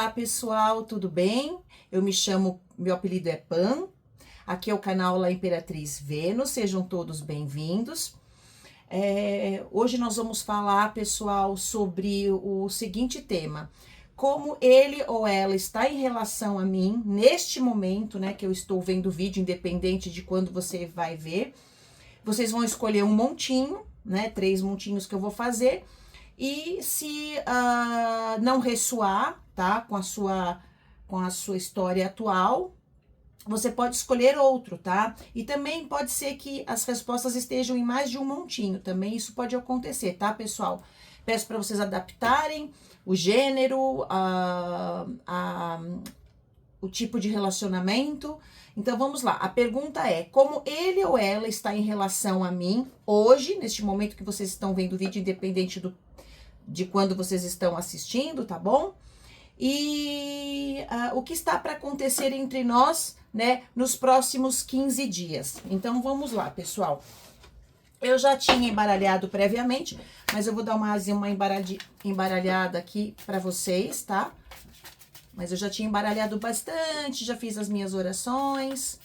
Olá pessoal, tudo bem? Meu apelido é Pan, aqui é o canal La Imperatriz Vênus, sejam todos bem-vindos. Hoje nós vamos falar, pessoal, sobre o seguinte tema: como ele ou ela está em relação a mim, neste momento, né, que eu estou vendo o vídeo, independente de quando você vai ver. Vocês vão escolher um montinho, né, 3 montinhos que eu vou fazer. E se não ressoar, tá, com a sua história atual, você pode escolher outro, tá? E também pode ser que as respostas estejam em mais de um montinho, também isso pode acontecer, tá, pessoal? Peço para vocês adaptarem o gênero, o tipo de relacionamento. Então, vamos lá. A pergunta é: como ele ou ela está em relação a mim hoje, neste momento que vocês estão vendo o vídeo, independente de quando vocês estão assistindo, tá bom? E o que está para acontecer entre nós, né, nos próximos 15 dias. Então, vamos lá, pessoal. Eu já tinha embaralhado previamente, mas eu vou dar uma embaralhada aqui para vocês, tá? Mas eu já tinha embaralhado bastante, já fiz as minhas orações,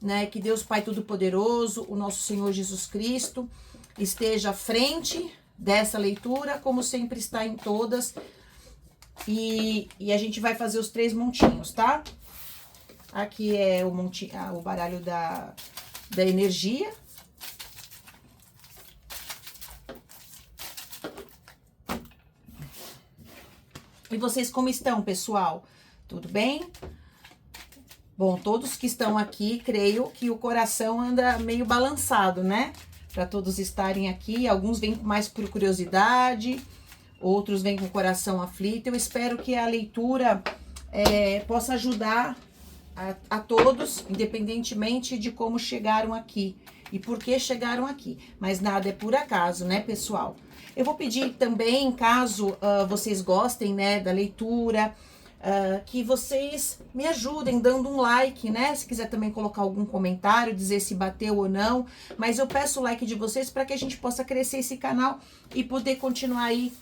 né? Que Deus Pai Todo-Poderoso, o nosso Senhor Jesus Cristo, esteja à frente dessa leitura, como sempre está em todas. E a gente vai fazer os 3 montinhos, tá? Aqui é o baralho da energia. E vocês como estão, pessoal? Tudo bem? Bom, todos que estão aqui, creio que o coração anda meio balançado, né? Para todos estarem aqui, alguns vêm mais por curiosidade, outros vêm com o coração aflito. Eu espero que a leitura possa ajudar a todos, independentemente de como chegaram aqui e por que chegaram aqui. Mas nada é por acaso, né, pessoal? Eu vou pedir também, caso vocês gostem, né, da leitura, que vocês me ajudem dando um like, né? Se quiser também colocar algum comentário, dizer se bateu ou não. Mas eu peço o like de vocês para que a gente possa crescer esse canal e poder continuar aí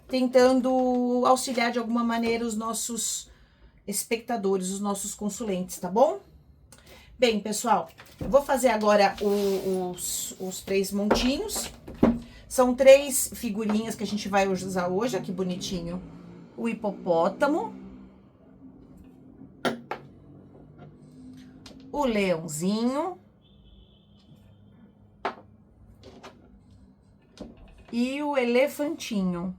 tentando auxiliar de alguma maneira os nossos espectadores, os nossos consulentes, tá bom? Bem, pessoal, eu vou fazer agora os 3 montinhos. São 3 figurinhas que a gente vai usar hoje. Olha que bonitinho. O hipopótamo, o leãozinho e o elefantinho.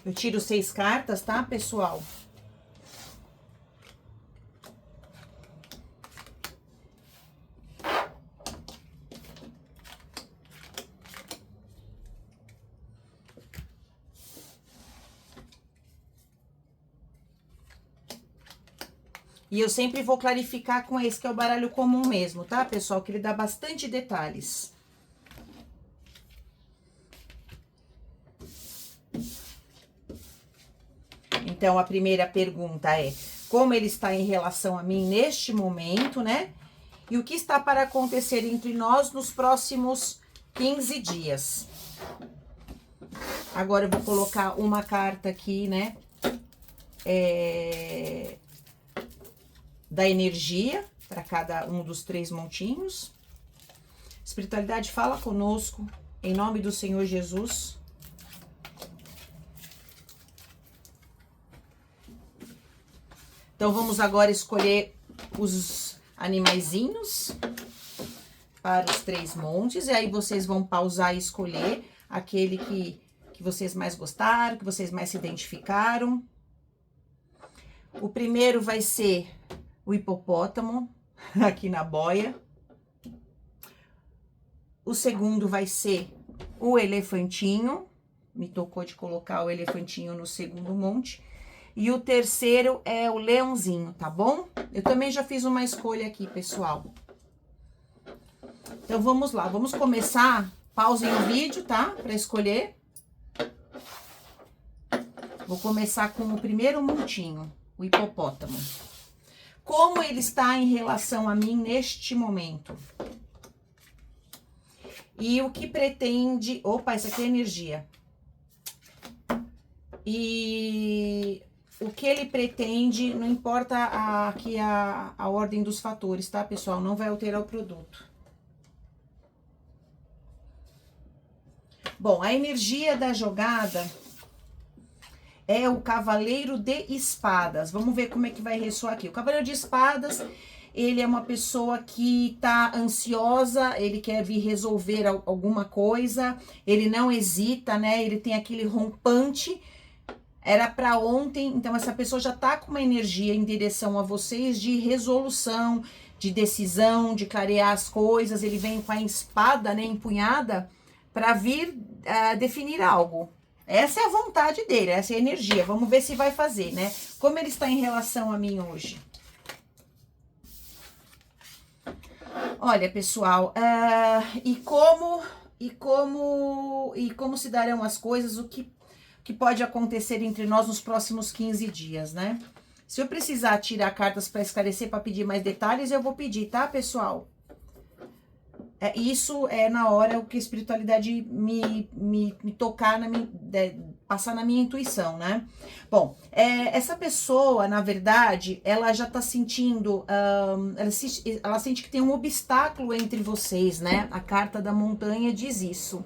Eu tiro 6 cartas, tá, pessoal? E eu sempre vou clarificar com esse, que é o baralho comum mesmo, tá, pessoal? Que ele dá bastante detalhes. Então, a primeira pergunta é: como ele está em relação a mim neste momento, né? E o que está para acontecer entre nós nos próximos 15 dias. Agora, eu vou colocar uma carta aqui, né? Da energia, para cada um dos 3 montinhos. Espiritualidade, fala conosco, em nome do Senhor Jesus. Então, vamos agora escolher os animaizinhos. para os 3 montes, e aí vocês vão pausar e escolher aquele que vocês mais gostaram, que vocês mais se identificaram. O primeiro vai ser o hipopótamo, aqui na boia. O segundo vai ser o elefantinho, me tocou de colocar o elefantinho no segundo monte. E o terceiro é o leãozinho, tá bom? Eu também já fiz uma escolha aqui, pessoal. Então, vamos lá, vamos começar. Pausem o vídeo, tá? Para escolher. Vou começar com o primeiro montinho, o hipopótamo. Como ele está em relação a mim neste momento? E o que pretende... Opa, isso aqui é energia. E o que ele pretende, não importa aqui a ordem dos fatores, tá, pessoal? Não vai alterar o produto. Bom, a energia da jogada é o Cavaleiro de Espadas. Vamos ver como é que vai ressoar aqui. O Cavaleiro de Espadas, ele é uma pessoa que tá ansiosa, ele quer vir resolver alguma coisa, ele não hesita, né? Ele tem aquele rompante, era para ontem, então essa pessoa já tá com uma energia em direção a vocês de resolução, de decisão, de clarear as coisas. Ele vem com a espada, né, empunhada, para vir definir algo. Essa é a vontade dele, essa é a energia. Vamos ver se vai fazer, né? Como ele está em relação a mim hoje? Olha, pessoal, e como se darão as coisas, o que pode acontecer entre nós nos próximos 15 dias, né? Se eu precisar tirar cartas para esclarecer, para pedir mais detalhes, eu vou pedir, tá, pessoal? Isso é na hora o que a espiritualidade me tocar, passar na minha intuição, né? Bom, essa pessoa, na verdade, ela já tá sentindo, ela sente que tem um obstáculo entre vocês, né? A carta da montanha diz isso.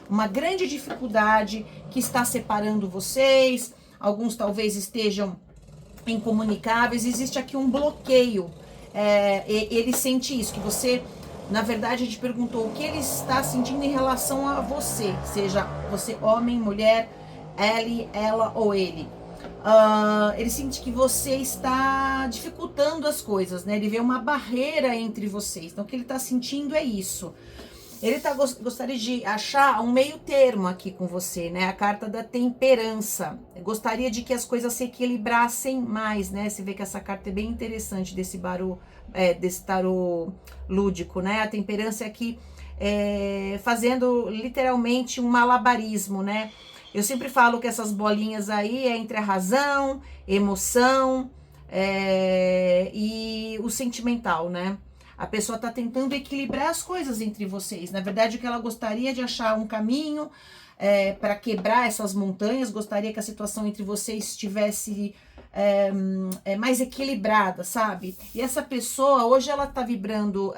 Uma grande dificuldade que está separando vocês, alguns talvez estejam incomunicáveis, existe aqui um bloqueio. Ele sente isso, que você... Na verdade, a gente perguntou o que ele está sentindo em relação a você, seja você homem, mulher, ela ou ele. Ele sente que você está dificultando as coisas, né? Ele vê uma barreira entre vocês. Então, o que ele está sentindo é isso. Ele gostaria de achar um meio termo aqui com você, né? A carta da temperança. Gostaria de que as coisas se equilibrassem mais, né? Você vê que essa carta é bem interessante desse tarô lúdico, né? A temperança aqui fazendo literalmente um malabarismo, né? Eu sempre falo que essas bolinhas aí é entre a razão, emoção e o sentimental, né? A pessoa está tentando equilibrar as coisas entre vocês. Na verdade, o que ela gostaria de achar um caminho para quebrar essas montanhas, gostaria que a situação entre vocês estivesse mais equilibrada, sabe? E essa pessoa, hoje ela tá vibrando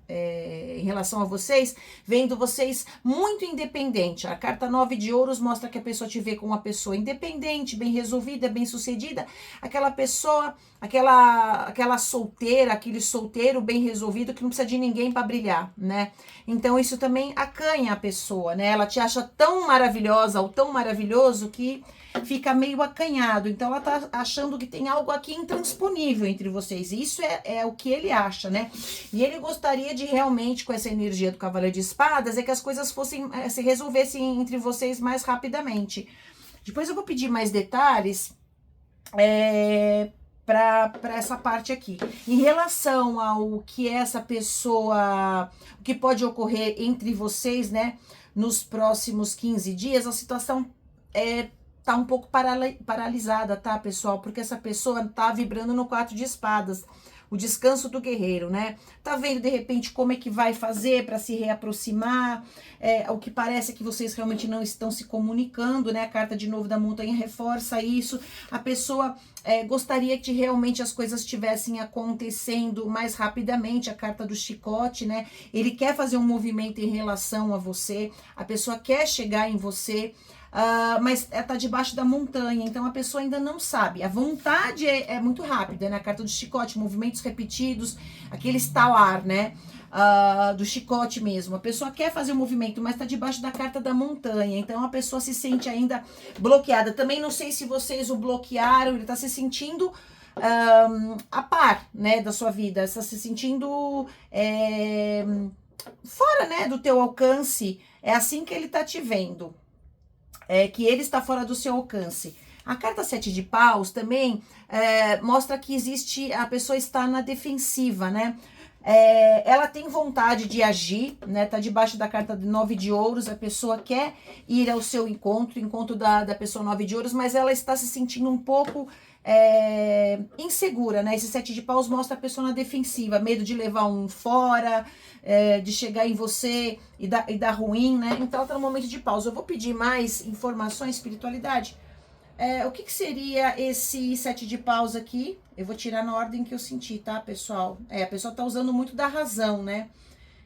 em relação a vocês, vendo vocês muito independente. A carta 9 de ouros mostra que a pessoa te vê como uma pessoa independente, bem resolvida, bem sucedida, aquela pessoa, aquela solteira, aquele solteiro bem resolvido que não precisa de ninguém para brilhar, né? Então isso também acanha a pessoa, né? Ela te acha tão maravilhosa ou tão maravilhoso que fica meio acanhado. Então ela tá achando que tem algo aqui intransponível entre vocês. Isso é o que ele acha, né? E ele gostaria de realmente, com essa energia do Cavaleiro de Espadas, que as coisas se resolvessem entre vocês mais rapidamente. Depois eu vou pedir mais detalhes para essa parte aqui. Em relação ao que essa pessoa, o que pode ocorrer entre vocês, né, nos próximos 15 dias, a situação tá um pouco paralisada, tá, pessoal? Porque essa pessoa tá vibrando no 4 de espadas, o descanso do guerreiro, né? Tá vendo, de repente, como é que vai fazer para se reaproximar, o que parece que vocês realmente não estão se comunicando, né? A carta de novo da montanha reforça isso. A pessoa gostaria que realmente as coisas estivessem acontecendo mais rapidamente, a carta do chicote, né? Ele quer fazer um movimento em relação a você, a pessoa quer chegar em você, mas tá debaixo da montanha, então a pessoa ainda não sabe. A vontade é muito rápida, né? A carta do chicote, movimentos repetidos, aquele estalar, né? Do chicote mesmo. A pessoa quer fazer o movimento, mas tá debaixo da carta da montanha, então a pessoa se sente ainda bloqueada. Também não sei se vocês o bloquearam, ele tá se sentindo a par, né, da sua vida, está se sentindo fora, né, do teu alcance. É assim que ele tá te vendo. Que ele está fora do seu alcance. A carta 7 de paus também mostra que existe, a pessoa está na defensiva, né? Ela tem vontade de agir, né? Tá debaixo da carta de 9 de ouros, a pessoa quer ir ao seu encontro da pessoa 9 de ouros, mas ela está se sentindo um pouco insegura, né? Esse 7 de paus mostra a pessoa na defensiva, medo de levar um fora, de chegar em você e dar ruim, né? Então ela tá no momento de pausa. Eu vou pedir mais informações, espiritualidade. O que seria esse 7 de paus aqui? Eu vou tirar na ordem que eu senti, tá, pessoal? A pessoa tá usando muito da razão, né?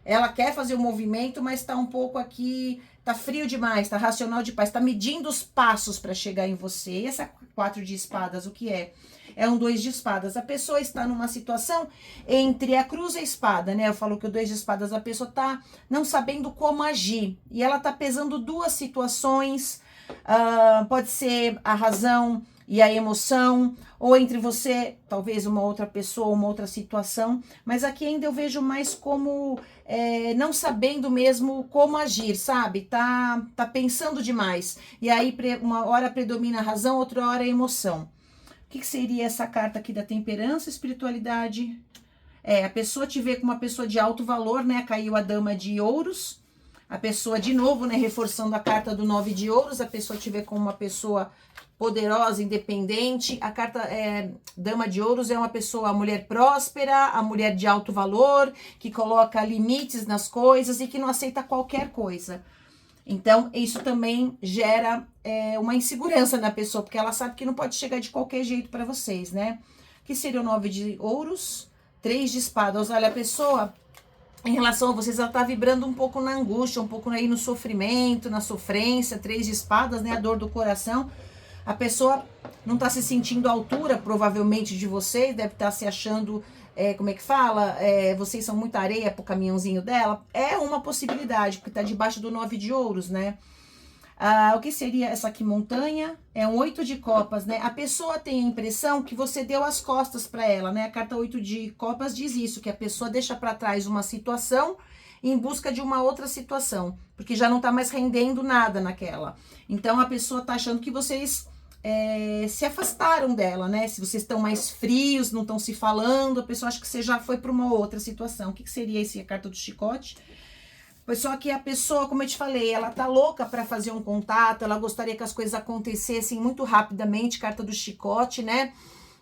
Ela quer fazer o movimento, mas tá um pouco aqui, tá frio demais, tá racional demais, tá medindo os passos para chegar em você. E essa 4 de espadas, o que é? É um 2 de espadas. A pessoa está numa situação entre a cruz e a espada, né? Eu falo que o 2 de espadas, a pessoa tá não sabendo como agir. E ela tá pesando duas situações, pode ser a razão e a emoção, ou entre você, talvez uma outra pessoa, uma outra situação, mas aqui ainda eu vejo mais como não sabendo mesmo como agir, sabe? Tá pensando demais, e aí uma hora predomina a razão, outra hora a emoção. O que seria essa carta aqui da temperança, espiritualidade? A pessoa te vê como uma pessoa de alto valor, né? Caiu a dama de ouros, a pessoa de novo, né? Reforçando a carta do 9 de ouros, a pessoa te vê como uma pessoa poderosa, independente. A carta dama de ouros é uma pessoa, a mulher próspera, a mulher de alto valor, que coloca limites nas coisas e que não aceita qualquer coisa. Então, isso também gera uma insegurança na pessoa, porque ela sabe que não pode chegar de qualquer jeito para vocês, né? Que seria o 9 de ouros, 3 de espadas. Olha, a pessoa, em relação a vocês, ela tá vibrando um pouco na angústia, um pouco aí no sofrimento, na sofrência. 3 de espadas, né? A dor do coração. A pessoa não tá se sentindo à altura, provavelmente, de vocês, deve estar se achando, como é que fala? Vocês são muita areia pro caminhãozinho dela. É uma possibilidade, porque tá debaixo do 9 de ouros, né? O que seria essa aqui, montanha? É um 8 de copas, né? A pessoa tem a impressão que você deu as costas para ela, né? A carta 8 de copas diz isso, que a pessoa deixa para trás uma situação em busca de uma outra situação, porque já não tá mais rendendo nada naquela. Então, a pessoa tá achando que vocês se afastaram dela, né? Se vocês estão mais frios, não estão se falando, a pessoa acha que você já foi para uma outra situação. O que seria esse, a carta do chicote? Só que a pessoa, como eu te falei, ela tá louca para fazer um contato, ela gostaria que as coisas acontecessem muito rapidamente, carta do chicote, né?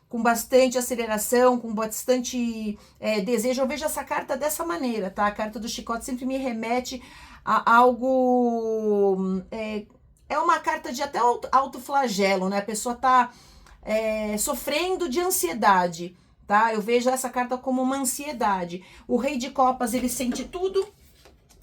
Com bastante aceleração, com bastante desejo. Eu vejo essa carta dessa maneira, tá? A carta do chicote sempre me remete a algo... É uma carta de até autoflagelo, né? A pessoa tá sofrendo de ansiedade, tá? Eu vejo essa carta como uma ansiedade. O rei de copas, ele sente tudo,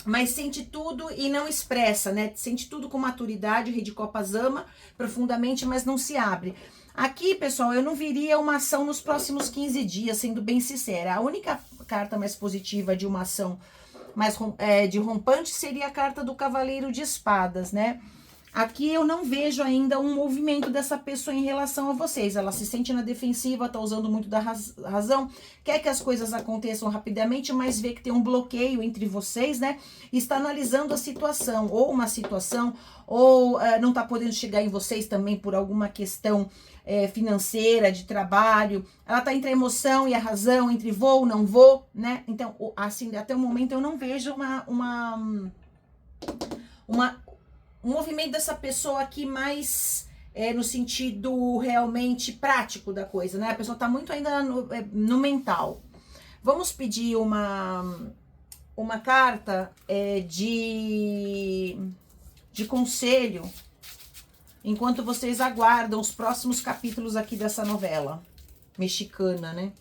mas sente tudo e não expressa, né? Sente tudo com maturidade. O rei de copas ama profundamente, mas não se abre. Aqui, pessoal, eu não viria uma ação nos próximos 15 dias, sendo bem sincera. A única carta mais positiva de uma ação mais de rompante seria a carta do cavaleiro de espadas, né? Aqui eu não vejo ainda um movimento dessa pessoa em relação a vocês. Ela se sente na defensiva, tá usando muito da razão, quer que as coisas aconteçam rapidamente, mas vê que tem um bloqueio entre vocês, né? E está analisando a situação, ou uma situação, ou não tá podendo chegar em vocês também por alguma questão financeira, de trabalho. Ela tá entre a emoção e a razão, entre vou, não vou, né? Então, assim, até o momento eu não vejo um movimento dessa pessoa aqui mais no sentido realmente prático da coisa, né? A pessoa tá muito ainda no mental. Vamos pedir uma carta de conselho, enquanto vocês aguardam os próximos capítulos aqui dessa novela mexicana, né?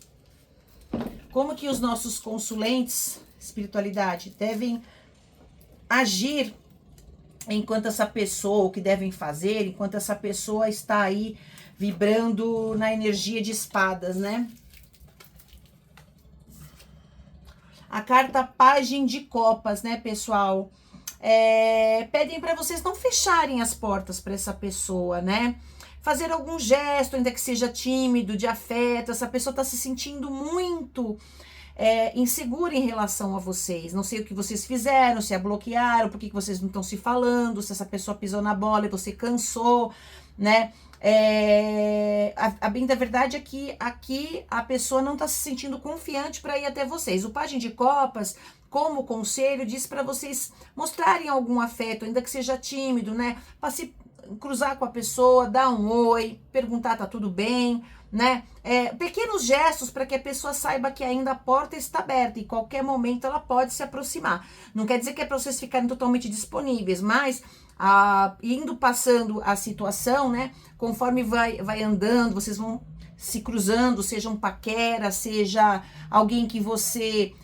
Como que os nossos consulentes, espiritualidade, devem agir enquanto essa pessoa, o que devem fazer, enquanto essa pessoa está aí vibrando na energia de espadas, né? A carta Pagem de Copas, né, pessoal? Pedem para vocês não fecharem as portas para essa pessoa, né? Fazer algum gesto, ainda que seja tímido, de afeto. Essa pessoa está se sentindo muito insegura em relação a vocês. Não sei o que vocês fizeram, se a bloquearam, por que vocês não estão se falando, se essa pessoa pisou na bola e você cansou, né? A bem da verdade é que aqui a pessoa não está se sentindo confiante para ir até vocês. O Pagem de Copas, como conselho, diz para vocês mostrarem algum afeto, ainda que seja tímido, né? Para se cruzar com a pessoa, dar um oi, perguntar tá tudo bem, né? Pequenos gestos para que a pessoa saiba que ainda a porta está aberta e qualquer momento ela pode se aproximar. Não quer dizer que é para vocês ficarem totalmente disponíveis, mas indo passando a situação, né? Conforme vai andando, vocês vão se cruzando, seja um paquera, seja alguém que você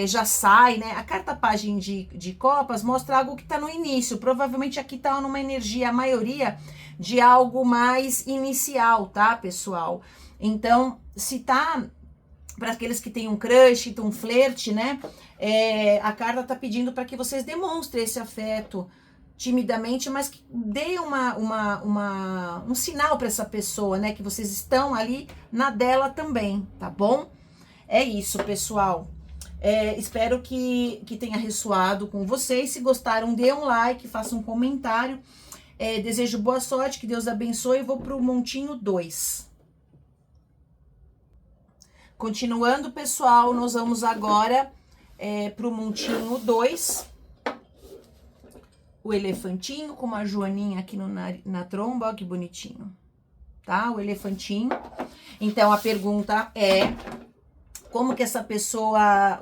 já sai, né? A carta Pagem de Copas mostra algo que está no início. Provavelmente aqui está numa energia, a maioria, de algo mais inicial, tá, pessoal? Então, se tá para aqueles que têm um crush, um flerte, né? A carta tá pedindo para que vocês demonstrem esse afeto timidamente, mas que dê um sinal para essa pessoa, né? Que vocês estão ali na dela também, tá bom? É isso, pessoal. Espero que tenha ressoado com vocês. Se gostaram, dê um like, faça um comentário. Desejo boa sorte, que Deus abençoe. Eu vou pro montinho 2. Continuando, pessoal, nós vamos agora pro montinho 2. O elefantinho com uma joaninha aqui na tromba, ó, que bonitinho, tá? O elefantinho. Então, a pergunta é: como que essa pessoa,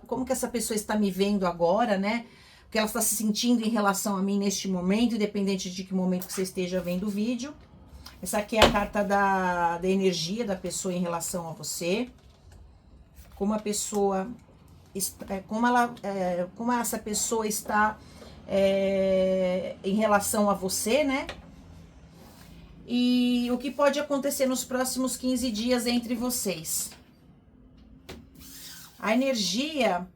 como que essa pessoa está me vendo agora, né? O que ela está se sentindo em relação a mim neste momento, independente de que momento que você esteja vendo o vídeo. Essa aqui é a carta da energia da pessoa em relação a você. Como a pessoa, como essa pessoa está em relação a você, né? E o que pode acontecer nos próximos 15 dias entre vocês. A energia,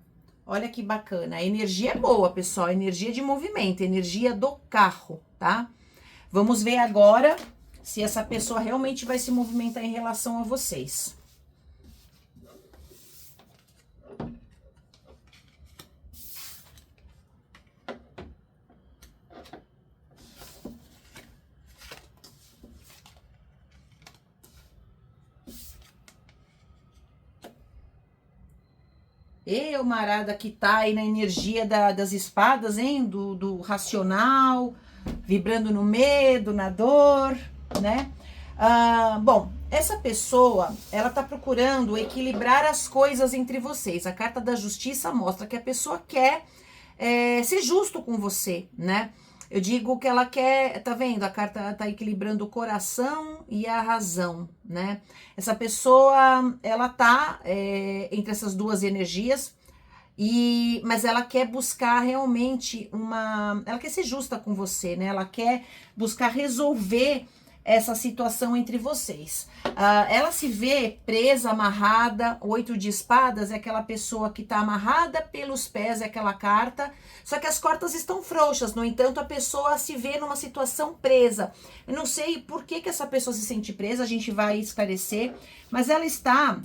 olha que bacana, a energia é boa, pessoal, energia de movimento, energia do carro, tá? Vamos ver agora se essa pessoa realmente vai se movimentar em relação a vocês. O marada que tá aí na energia das espadas, hein? Do racional, vibrando no medo, na dor, né? Bom, essa pessoa, ela tá procurando equilibrar as coisas entre vocês. A carta da justiça mostra que a pessoa quer ser justo com você, né? Eu digo que ela quer, tá vendo? A carta tá equilibrando o coração e a razão, né? Essa pessoa, ela tá entre essas duas energias, mas ela quer buscar realmente ela quer ser justa com você, né? Ela quer buscar resolver essa situação entre vocês. Ela se vê presa, amarrada. 8 de espadas é aquela pessoa que tá amarrada pelos pés, é aquela carta, só que as cordas estão frouxas. No entanto, a pessoa se vê numa situação presa. Eu não sei por que essa pessoa se sente presa, a gente vai esclarecer, mas ela está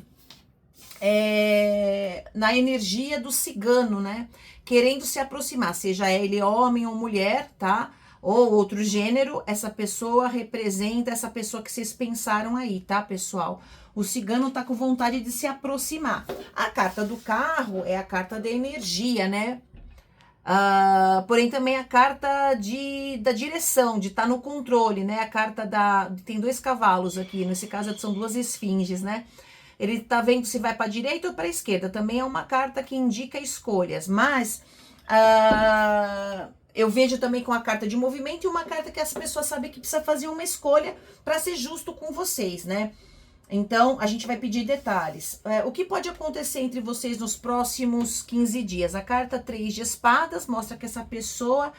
na energia do cigano, né? Querendo se aproximar, seja ele homem ou mulher, tá? Ou outro gênero, essa pessoa representa essa pessoa que vocês pensaram aí, tá, pessoal? O cigano tá com vontade de se aproximar. A carta do carro é a carta da energia, né? Porém também a carta da direção, de estar no controle, né? A carta tem 2 cavalos aqui, nesse caso são 2 esfinges, né? Ele tá vendo se vai para a direita ou para a esquerda. Também é uma carta que indica escolhas, mas eu vejo também com a carta de movimento e uma carta que as pessoas sabem que precisa fazer uma escolha para ser justo com vocês, né? Então, a gente vai pedir detalhes. O que pode acontecer entre vocês nos próximos 15 dias? A carta 3 de espadas mostra que essa pessoa,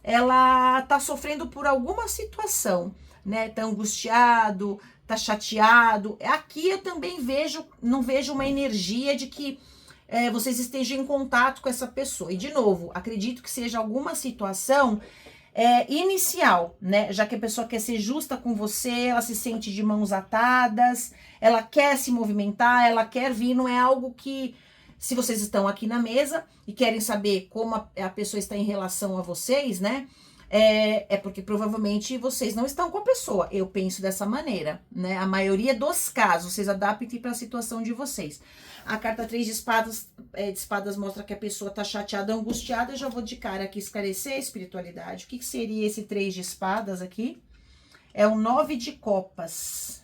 ela tá sofrendo por alguma situação, né? Tá angustiado, tá chateado. Aqui eu também vejo, não vejo uma energia de que vocês estejam em contato com essa pessoa. E de novo, acredito que seja alguma situação inicial, né? Já que a pessoa quer ser justa com você, ela se sente de mãos atadas, ela quer se movimentar, ela quer vir, não é algo que, se vocês estão aqui na mesa e querem saber como a pessoa está em relação a vocês, né? É porque provavelmente vocês não estão com a pessoa. Eu penso dessa maneira, né? A maioria dos casos, vocês adaptem para a situação de vocês. A carta 3 de espadas mostra que a pessoa tá chateada, angustiada. Eu já vou de cara aqui esclarecer a espiritualidade. O que seria esse 3 de espadas aqui? É o 9 de copas.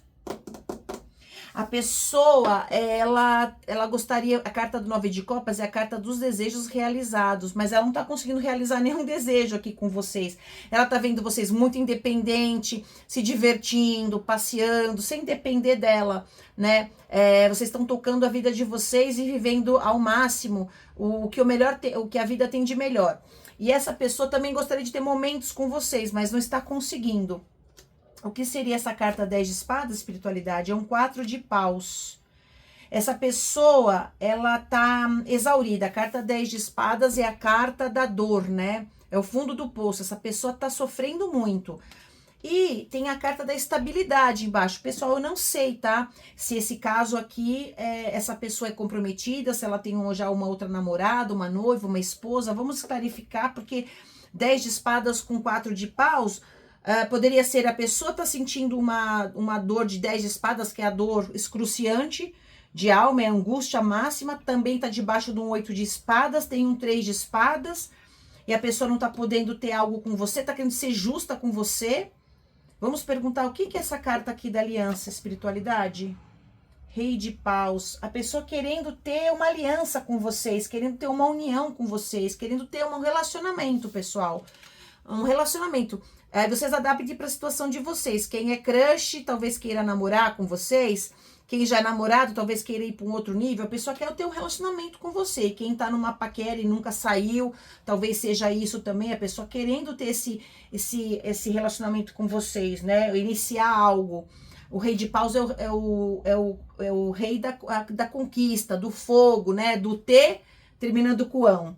A pessoa, ela gostaria, a carta do 9 de copas é a carta dos desejos realizados, mas ela não tá conseguindo realizar nenhum desejo aqui com vocês. Ela tá vendo vocês muito independente, se divertindo, passeando, sem depender dela, né? Vocês estão tocando a vida de vocês e vivendo ao máximo o que a vida tem de melhor. E essa pessoa também gostaria de ter momentos com vocês, mas não está conseguindo. O que seria essa carta 10 de espadas, espiritualidade? É um 4 de paus. Essa pessoa, ela tá exaurida. A carta 10 de espadas é a carta da dor, né? É o fundo do poço. Essa pessoa tá sofrendo muito. E tem a carta da estabilidade embaixo. Pessoal, eu não sei, tá? Se esse caso aqui, essa pessoa é comprometida, se ela tem já uma outra namorada, uma noiva, uma esposa. Vamos clarificar, porque 10 de espadas com 4 de paus... poderia ser a pessoa tá sentindo uma dor de 10 de espadas, que é a dor excruciante de alma, é a angústia máxima, também tá debaixo de um 8 de espadas, tem um 3 de espadas, e a pessoa não tá podendo ter algo com você, tá querendo ser justa com você. Vamos perguntar o que é essa carta aqui da aliança, espiritualidade? Rei de paus, a pessoa querendo ter uma aliança com vocês, querendo ter uma união com vocês, querendo ter um relacionamento, pessoal. Um relacionamento. Vocês adaptem para a situação de vocês. Quem é crush, talvez queira namorar com vocês. Quem já é namorado, talvez queira ir para um outro nível. A pessoa quer ter um relacionamento com você. Quem tá numa paquera e nunca saiu, talvez seja isso também. A pessoa querendo ter esse relacionamento com vocês, né? Iniciar algo. O rei de paus é o rei da conquista, do fogo, né? Do T terminando com ão.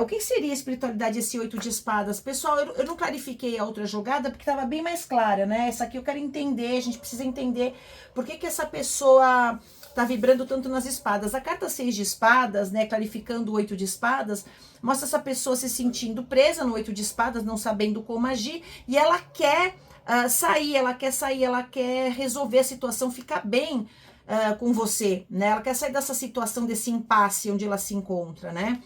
O que seria a espiritualidade, esse 8 de espadas? Pessoal, eu não clarifiquei a outra jogada porque estava bem mais clara, né? Essa aqui eu quero entender, a gente precisa entender por que essa pessoa tá vibrando tanto nas espadas. A carta 6 de espadas, né, clarificando o 8 de espadas, mostra essa pessoa se sentindo presa no 8 de espadas, não sabendo como agir, e ela quer sair, ela quer resolver a situação, ficar bem com você, né? Ela quer sair dessa situação, desse impasse onde ela se encontra, né?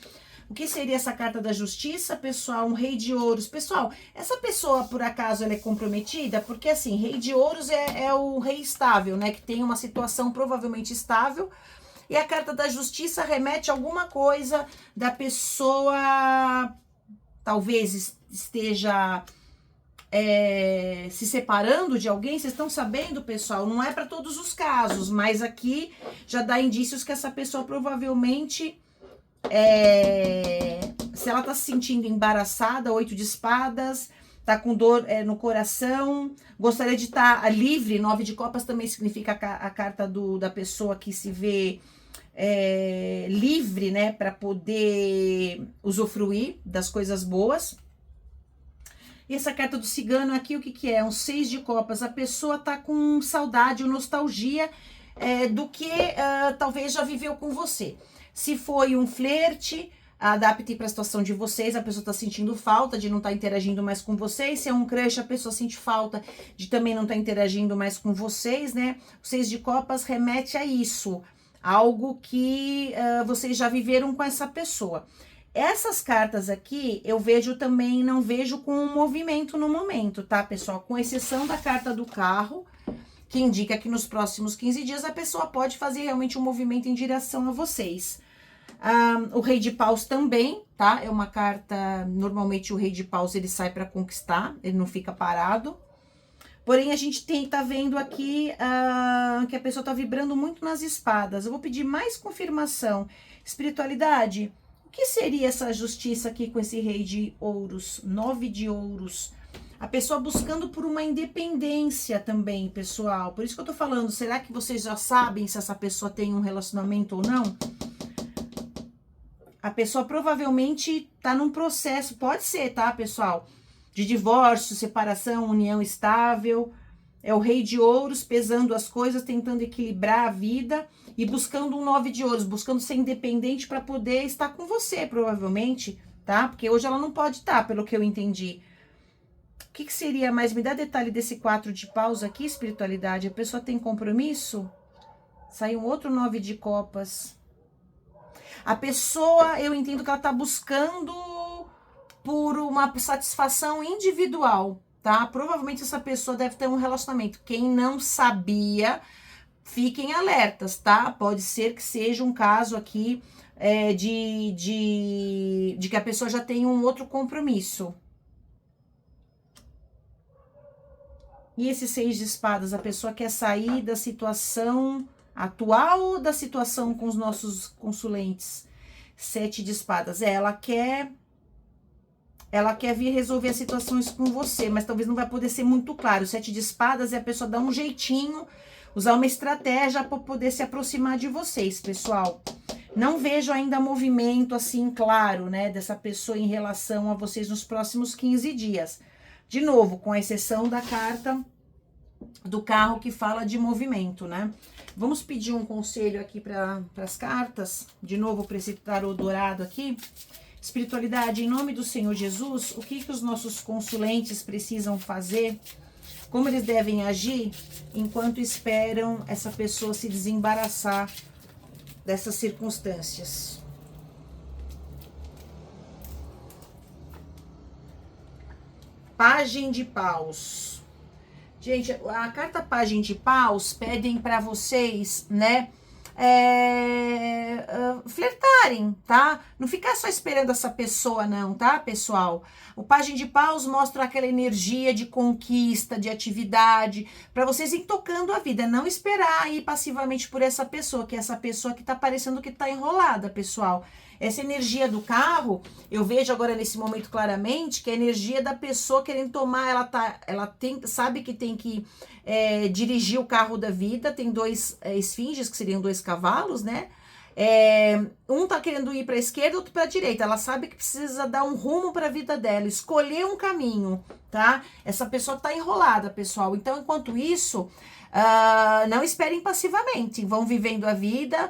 O que seria essa carta da justiça, pessoal? Um rei de ouros. Pessoal, essa pessoa, por acaso, ela é comprometida? Porque, assim, rei de ouros é o rei estável, né? Que tem uma situação provavelmente estável. E a carta da justiça remete a alguma coisa da pessoa, talvez esteja se separando de alguém. Vocês estão sabendo, pessoal? Não é para todos os casos, mas aqui já dá indícios que essa pessoa provavelmente... se ela tá se sentindo embaraçada, 8 de espadas, tá com dor no coração, gostaria de estar livre. 9 de copas também significa a carta da pessoa que se vê livre, né, para poder usufruir das coisas boas. E essa carta do cigano aqui, o que é? Um 6 de copas. A pessoa tá com saudade ou nostalgia do que talvez já viveu com você. Se foi um flerte, adapte para a situação de vocês. A pessoa está sentindo falta de não estar interagindo mais com vocês. Se é um crush, a pessoa sente falta de também não estar interagindo mais com vocês, né? O 6 de copas remete a isso. Algo que vocês já viveram com essa pessoa. Essas cartas aqui, eu vejo também, não vejo com um movimento no momento, tá, pessoal? Com exceção da carta do carro, que indica que nos próximos 15 dias a pessoa pode fazer realmente um movimento em direção a vocês. O rei de paus também, tá? É uma carta, normalmente o rei de paus ele sai para conquistar, ele não fica parado. Porém, a gente tá vendo aqui que a pessoa tá vibrando muito nas espadas. Eu vou pedir mais confirmação. Espiritualidade, O que seria essa justiça aqui com esse rei de ouros? 9 de ouros. A pessoa buscando por uma independência também, pessoal. Por isso que eu tô falando, será que vocês já sabem se essa pessoa tem um relacionamento ou não? A pessoa provavelmente tá num processo, pode ser, tá, pessoal? De divórcio, separação, união estável. É o rei de ouros pesando as coisas, tentando equilibrar a vida e buscando um 9 de ouros, buscando ser independente para poder estar com você, provavelmente, tá? Porque hoje ela não pode estar, pelo que eu entendi. O que seria mais? Me dá detalhe desse 4 de paus aqui, espiritualidade. A pessoa tem compromisso? Sai um outro 9 de copas. A pessoa, eu entendo que ela tá buscando por uma satisfação individual, tá? Provavelmente essa pessoa deve ter um relacionamento. Quem não sabia, fiquem alertas, tá? Pode ser que seja um caso aqui de que a pessoa já tem um outro compromisso. E esse 6 de espadas, a pessoa quer sair da situação atual ou da situação com os nossos consulentes? 7 de espadas, ela quer vir resolver as situações com você, mas talvez não vai poder ser muito claro. 7 de espadas é a pessoa dar um jeitinho, usar uma estratégia para poder se aproximar de vocês, pessoal. Não vejo ainda movimento assim claro, né, dessa pessoa em relação a vocês nos próximos 15 dias. De novo, com exceção da carta do carro que fala de movimento, né? Vamos pedir um conselho aqui para as cartas. De novo, para esse tarô dourado aqui. Espiritualidade, em nome do Senhor Jesus, o que os nossos consulentes precisam fazer? Como eles devem agir enquanto esperam essa pessoa se desembaraçar dessas circunstâncias? Pagem de paus. Gente, a carta Pagem de paus pedem para vocês, né, flertarem, tá? Não ficar só esperando essa pessoa não, tá, pessoal? O Pagem de paus mostra aquela energia de conquista, de atividade, para vocês ir tocando a vida, não esperar ir passivamente por essa pessoa, que é essa pessoa que tá parecendo que tá enrolada, pessoal. Essa energia do carro, eu vejo agora nesse momento claramente que é a energia da pessoa querendo tomar, sabe que tem que dirigir o carro da vida, tem 2 esfinges, que seriam 2 cavalos, né? Um tá querendo ir para a esquerda, outro para a direita. Ela sabe que precisa dar um rumo para a vida dela, escolher um caminho, tá? Essa pessoa tá enrolada, pessoal. Então, enquanto isso, não esperem passivamente. Vão vivendo a vida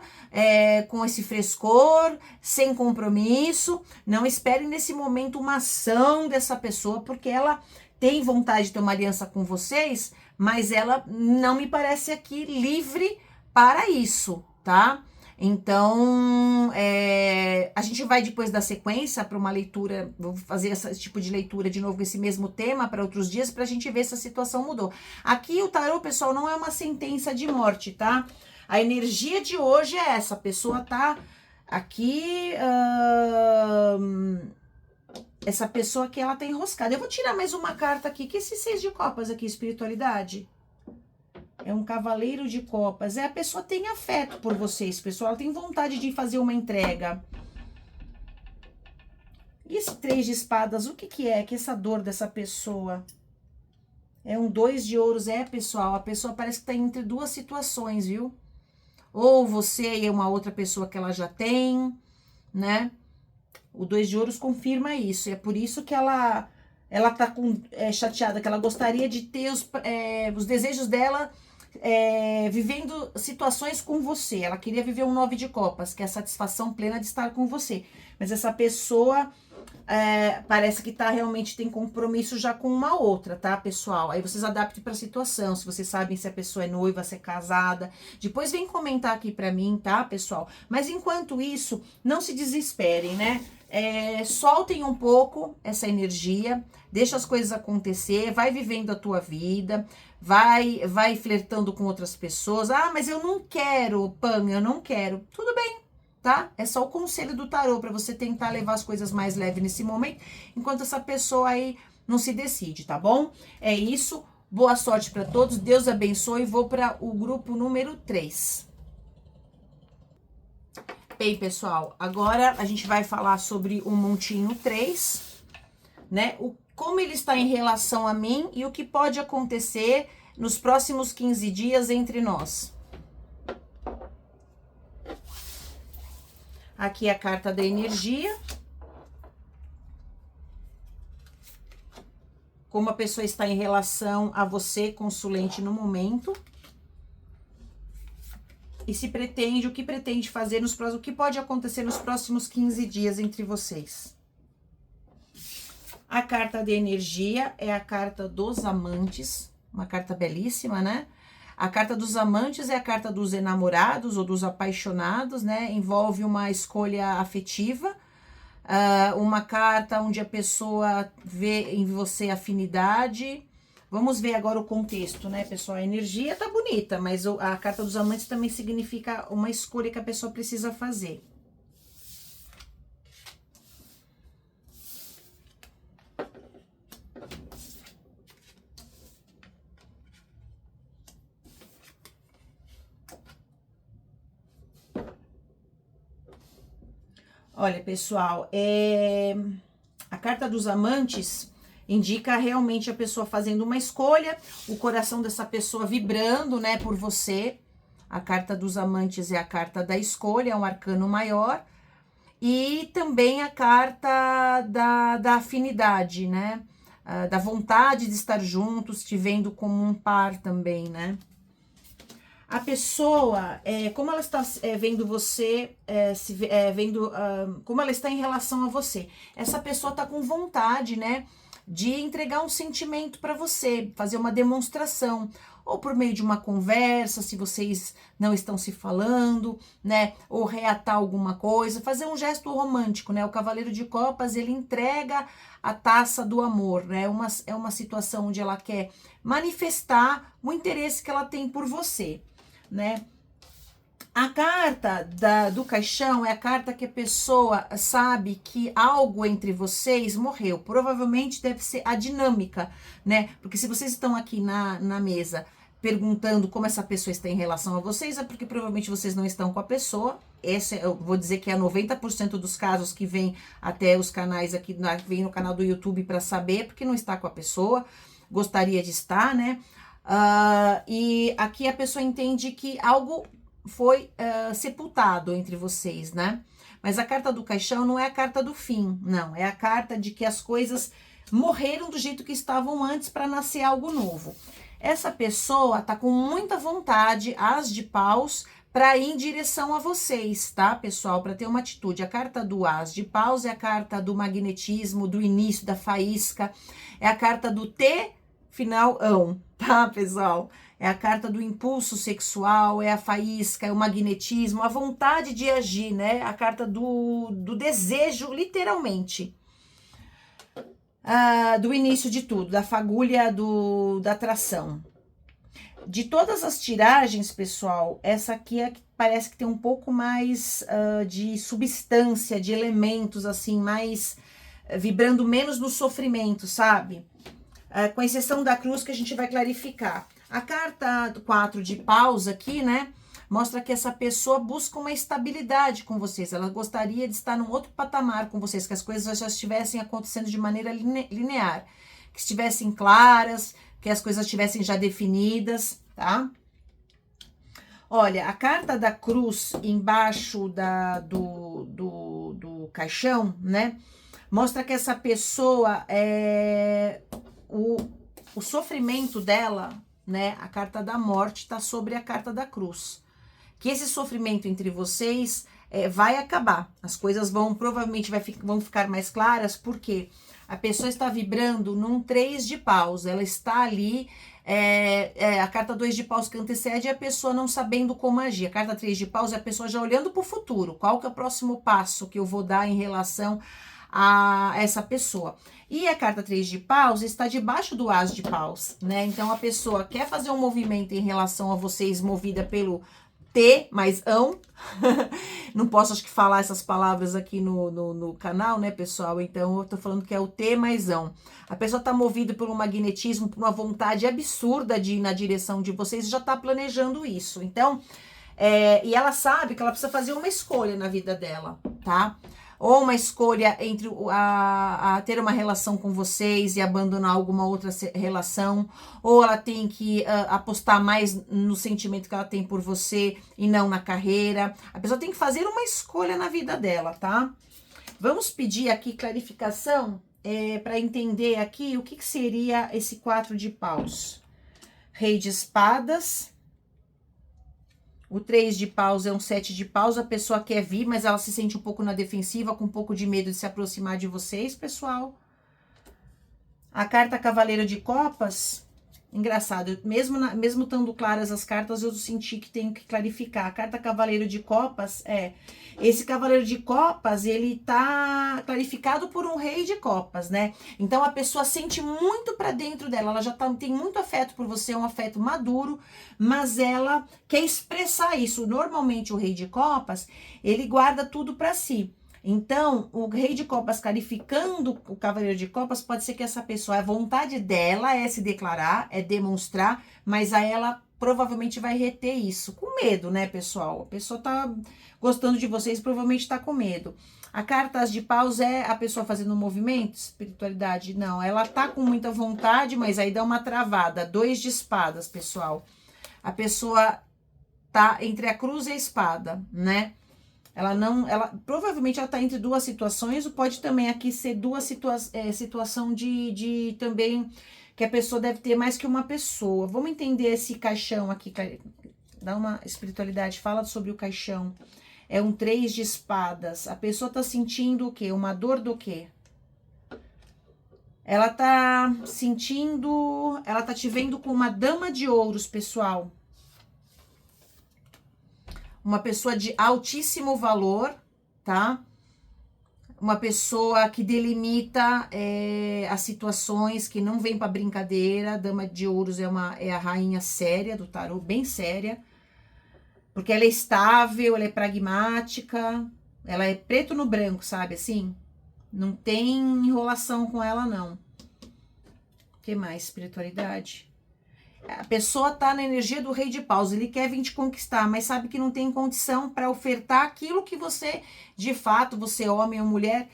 com esse frescor, sem compromisso. Não esperem nesse momento uma ação dessa pessoa, porque ela tem vontade de ter uma aliança com vocês, mas ela não me parece aqui livre para isso, tá? Então, a gente vai depois da sequência para uma leitura, vou fazer esse tipo de leitura de novo com esse mesmo tema para outros dias, para a gente ver se a situação mudou. Aqui o tarô, pessoal, não é uma sentença de morte, tá? A energia de hoje é essa, a pessoa tá aqui, essa pessoa que ela tá enroscada. Eu vou tirar mais uma carta aqui, que esse 6 de copas aqui, espiritualidade. É um cavaleiro de copas. A pessoa tem afeto por vocês, pessoal. Ela tem vontade de fazer uma entrega. E esse 3 de espadas, o que é? Que essa dor dessa pessoa? É um 2 de ouros. Pessoal, a pessoa parece que tá entre 2 situações, viu? Ou você e uma outra pessoa que ela já tem, né? O 2 de ouros confirma isso. É por isso que ela tá chateada, que ela gostaria de ter os desejos dela vivendo situações com você. Ela queria viver um 9 de copas, que é a satisfação plena de estar com você. Mas essa pessoa parece que realmente tem compromisso já com uma outra, tá, pessoal? Aí vocês adaptem para a situação, se vocês sabem se a pessoa é noiva, se é casada. Depois vem comentar aqui para mim, tá, pessoal? Mas enquanto isso, não se desesperem, né? Soltem um pouco essa energia, deixa as coisas acontecer, vai vivendo a tua vida, vai flertando com outras pessoas. Ah, mas eu não quero, Pam, eu não quero. Tudo bem, tá? É só o conselho do tarô para você tentar levar as coisas mais leves nesse momento, enquanto essa pessoa aí não se decide, tá bom? É isso, boa sorte para todos, Deus abençoe. Vou para o grupo número 3. Bem, pessoal, agora a gente vai falar sobre o montinho 3, né? Como ele está em relação a mim e o que pode acontecer nos próximos 15 dias entre nós. Aqui a carta da energia. Como a pessoa está em relação a você, consulente, no momento. E se pretende, o que pretende fazer nos próximos, o que pode acontecer nos próximos 15 dias entre vocês. A carta de energia é a carta dos amantes, uma carta belíssima, né? A carta dos amantes é a carta dos enamorados ou dos apaixonados, né? Envolve uma escolha afetiva, uma carta onde a pessoa vê em você afinidade. Vamos ver agora o contexto, né, pessoal? A energia tá bonita, mas a carta dos amantes também significa uma escolha que a pessoa precisa fazer. Olha, pessoal, a carta dos amantes indica realmente a pessoa fazendo uma escolha, o coração dessa pessoa vibrando, né, por você. A carta dos amantes é a carta da escolha, é um arcano maior. E também a carta da afinidade, né, da vontade de estar juntos, te vendo como um par também, né. A pessoa, como ela está vendo você, como ela está em relação a você. Essa pessoa está com vontade, né, de entregar um sentimento para você, fazer uma demonstração, ou por meio de uma conversa, se vocês não estão se falando, né, ou reatar alguma coisa, fazer um gesto romântico, né. O Cavaleiro de Copas, ele entrega a taça do amor, né, é uma situação onde ela quer manifestar o interesse que ela tem por você, né. A carta do caixão é a carta que a pessoa sabe que algo entre vocês morreu. Provavelmente deve ser a dinâmica, né? Porque se vocês estão aqui na mesa perguntando como essa pessoa está em relação a vocês, é porque provavelmente vocês não estão com a pessoa. Eu vou dizer que é 90% dos casos que vem até os canais aqui, vem no canal do YouTube para saber, porque não está com a pessoa, gostaria de estar, né? E aqui a pessoa entende que algo foi sepultado entre vocês, né? Mas a carta do caixão não é a carta do fim, não. É a carta de que as coisas morreram do jeito que estavam antes para nascer algo novo. Essa pessoa tá com muita vontade, as de paus, para ir em direção a vocês, tá, pessoal? Para ter uma atitude. A carta do as de paus é a carta do magnetismo, do início, da faísca. É a carta do T final ão, tá, pessoal? É a carta do impulso sexual, é a faísca, é o magnetismo, a vontade de agir, né? A carta do desejo, literalmente. Do início de tudo, da fagulha da atração. De todas as tiragens, pessoal, essa aqui é que parece que tem um pouco mais de substância, de elementos, assim, mais vibrando menos no sofrimento, sabe? Com exceção da cruz, que a gente vai clarificar. A carta do 4 de paus aqui, né, mostra que essa pessoa busca uma estabilidade com vocês. Ela gostaria de estar num outro patamar com vocês, que as coisas já estivessem acontecendo de maneira linear, que estivessem claras, que as coisas estivessem já definidas, tá? Olha, a carta da cruz embaixo do caixão, né, mostra que essa pessoa, o sofrimento dela, né, a carta da morte está sobre a carta da cruz. Que esse sofrimento entre vocês vai acabar. As coisas provavelmente vão ficar mais claras, porque a pessoa está vibrando num 3 de paus. Ela está ali, a carta 2 de paus que antecede é a pessoa não sabendo como agir. A carta 3 de paus é a pessoa já olhando para o futuro. Qual que é o próximo passo que eu vou dar em relação a essa pessoa? E a carta 3 de paus está debaixo do as de paus, né? Então, a pessoa quer fazer um movimento em relação a vocês, movida pelo T mais ão. Não posso, acho que, falar essas palavras aqui no canal, né, pessoal? Então, eu tô falando que é o T mais ão. A pessoa tá movida por um magnetismo, por uma vontade absurda de ir na direção de vocês e já tá planejando isso. Então, E ela sabe que ela precisa fazer uma escolha na vida dela, tá? Ou uma escolha entre a ter uma relação com vocês e abandonar alguma outra relação, ou ela tem que apostar mais no sentimento que ela tem por você e não na carreira. A pessoa tem que fazer uma escolha na vida dela, tá? Vamos pedir aqui clarificação para entender aqui o que seria esse 4 de paus. Rei de espadas. O 3 de paus é um 7 de paus, a pessoa quer vir, mas ela se sente um pouco na defensiva, com um pouco de medo de se aproximar de vocês, pessoal. A carta Cavaleiro de Copas, engraçado, mesmo estando claras as cartas, eu senti que tenho que clarificar. A carta Cavaleiro de Copas esse Cavaleiro de Copas, ele tá clarificado por um Rei de Copas, né? Então a pessoa sente muito pra dentro dela, ela já tem muito afeto por você, é um afeto maduro, mas ela quer expressar isso. Normalmente o Rei de Copas, ele guarda tudo pra si. Então, o Rei de Copas clarificando o Cavaleiro de Copas, pode ser que essa pessoa, a vontade dela é se declarar, é demonstrar, mas a ela provavelmente vai reter isso, com medo, né, pessoal? A pessoa tá gostando de vocês, provavelmente tá com medo. A carta As de Paus é a pessoa fazendo um movimento, espiritualidade, não, ela tá com muita vontade, mas aí dá uma travada. 2 de espadas, pessoal. A pessoa tá entre a cruz e a espada, né? Provavelmente ela tá entre duas situações, ou pode também aqui ser situação de também, que a pessoa deve ter mais que uma pessoa. Vamos entender esse caixão aqui, dá uma espiritualidade, fala sobre o caixão. É um 3 de espadas, a pessoa tá sentindo o quê? Uma dor do quê? Ela tá sentindo, ela tá te vendo com uma dama de ouros, pessoal. Uma pessoa de altíssimo valor, tá? Uma pessoa que delimita as situações, que não vem para brincadeira. Dama de ouros é a rainha séria do tarô, bem séria. Porque ela é estável, ela é pragmática, ela é preto no branco, sabe assim? Não tem enrolação com ela, não. O que mais? Espiritualidade. A pessoa tá na energia do Rei de Paus, ele quer vir te conquistar, mas sabe que não tem condição para ofertar aquilo que você, de fato, você homem ou mulher,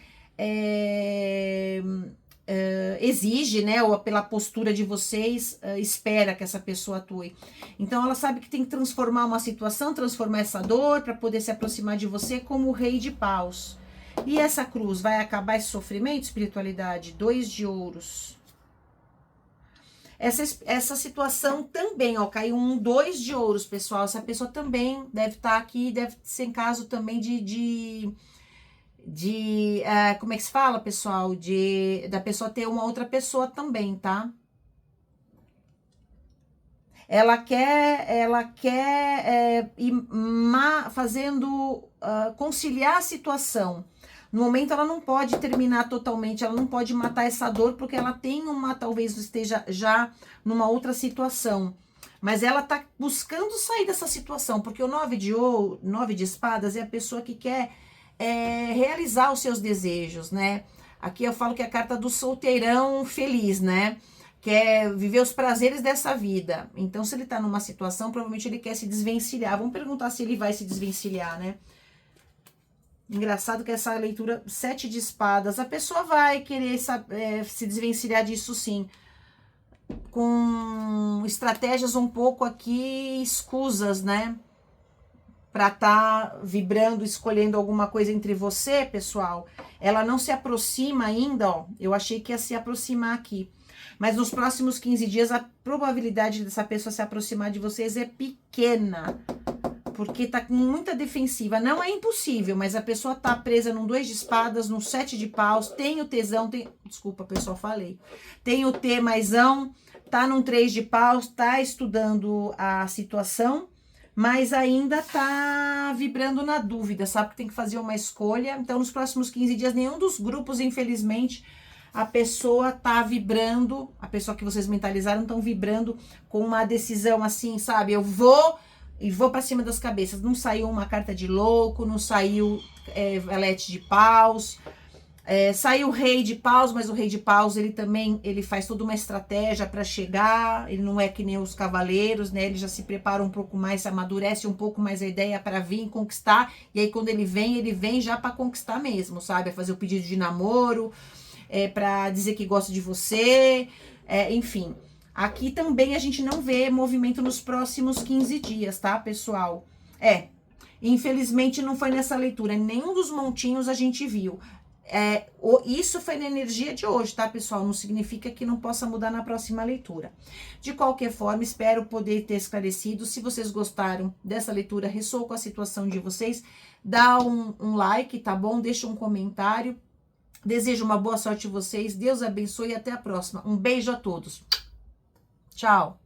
exige, né, ou pela postura de vocês, espera que essa pessoa atue. Então ela sabe que tem que transformar uma situação, transformar essa dor para poder se aproximar de você como o Rei de Paus. E essa cruz vai acabar esse sofrimento, espiritualidade? 2 de ouros. Essa situação também, ó, caiu 2 de ouros, pessoal. Essa pessoa também deve estar aqui, deve ser em caso também como é que se fala, pessoal? Da pessoa ter uma outra pessoa também, tá? Ela quer ir conciliar a situação. No momento ela não pode terminar totalmente, ela não pode matar essa dor, porque ela tem talvez esteja já numa outra situação. Mas ela tá buscando sair dessa situação, porque o 9 de espadas é a pessoa que quer realizar os seus desejos, né? Aqui eu falo que é a carta do solteirão feliz, né? Quer viver os prazeres dessa vida. Então, se ele tá numa situação, provavelmente ele quer se desvencilhar. Vamos perguntar se ele vai se desvencilhar, né? Engraçado que essa leitura, 7 de espadas, a pessoa vai querer se desvencilhar disso, sim. Com estratégias um pouco aqui escusas, né? Pra tá vibrando, escolhendo alguma coisa entre você, pessoal. Ela não se aproxima ainda, ó. Eu achei que ia se aproximar aqui. Mas nos próximos 15 dias, a probabilidade dessa pessoa se aproximar de vocês é pequena. Porque tá com muita defensiva. Não é impossível, mas a pessoa tá presa num 2 de espadas, num 7 de paus, tem o tesão, desculpa, pessoal, falei. Tem o T maisão, tá num 3 de paus, tá estudando a situação, mas ainda tá vibrando na dúvida, sabe que tem que fazer uma escolha. Então, nos próximos 15 dias, nenhum dos grupos, infelizmente, a pessoa tá vibrando, a pessoa que vocês mentalizaram estão vibrando com uma decisão assim, sabe? Eu vou pra cima das cabeças. Não saiu uma carta de louco, não saiu valete de paus. Saiu o rei de paus, mas o rei de paus, ele faz toda uma estratégia para chegar, ele não é que nem os cavaleiros, né? Ele já se prepara um pouco mais, se amadurece um pouco mais a ideia para vir conquistar, e aí quando ele vem já para conquistar mesmo, sabe? É fazer o pedido de namoro, para dizer que gosta de você, enfim. Aqui também a gente não vê movimento nos próximos 15 dias, tá, pessoal? Infelizmente não foi nessa leitura, nenhum dos montinhos a gente viu. Isso foi na energia de hoje, tá, pessoal? Não significa que não possa mudar na próxima leitura. De qualquer forma, espero poder ter esclarecido. Se vocês gostaram dessa leitura, ressoou com a situação de vocês, dá um like, tá bom? Deixa um comentário. Desejo uma boa sorte a vocês. Deus abençoe e até a próxima. Um beijo a todos. Tchau.